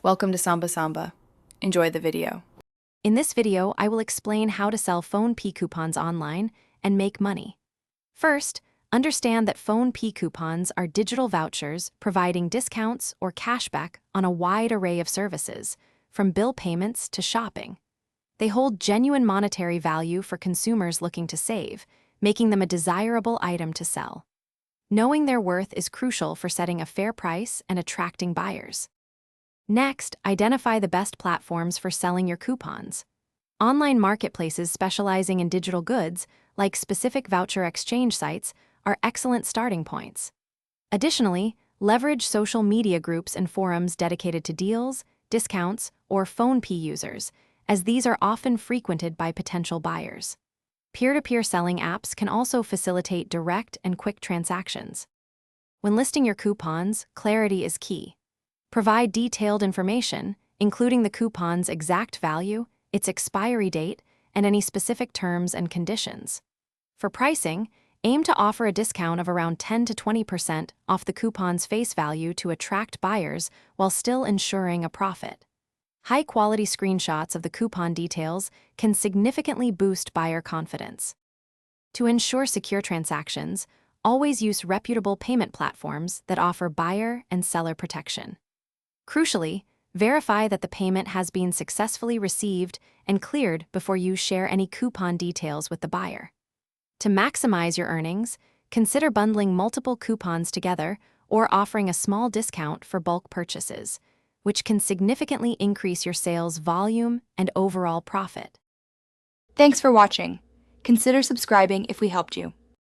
Welcome to Samba Samba. Enjoy the video. In this video, I will explain how to sell PhonePe coupons online and make money. First, understand that PhonePe coupons are digital vouchers providing discounts or cashback on a wide array of services, from bill payments to shopping. They hold genuine monetary value for consumers looking to save, making them a desirable item to sell. Knowing their worth is crucial for setting a fair price and attracting buyers. Next, identify the best platforms for selling your coupons. Online marketplaces specializing in digital goods, like specific voucher exchange sites, are excellent starting points. Additionally, leverage social media groups and forums dedicated to deals, discounts, or PhonePe users, as these are often frequented by potential buyers. Peer-to-peer selling apps can also facilitate direct and quick transactions. When listing your coupons, clarity is key. Provide detailed information, including the coupon's exact value, its expiry date, and any specific terms and conditions. For pricing, aim to offer a discount of around 10 to 20% off the coupon's face value to attract buyers while still ensuring a profit. High-quality screenshots of the coupon details can significantly boost buyer confidence. To ensure secure transactions, always use reputable payment platforms that offer buyer and seller protection. Crucially, verify that the payment has been successfully received and cleared before you share any coupon details with the buyer. To maximize your earnings, consider bundling multiple coupons together or offering a small discount for bulk purchases, which can significantly increase your sales volume and overall profit. Thanks for watching. Consider subscribing if we helped you.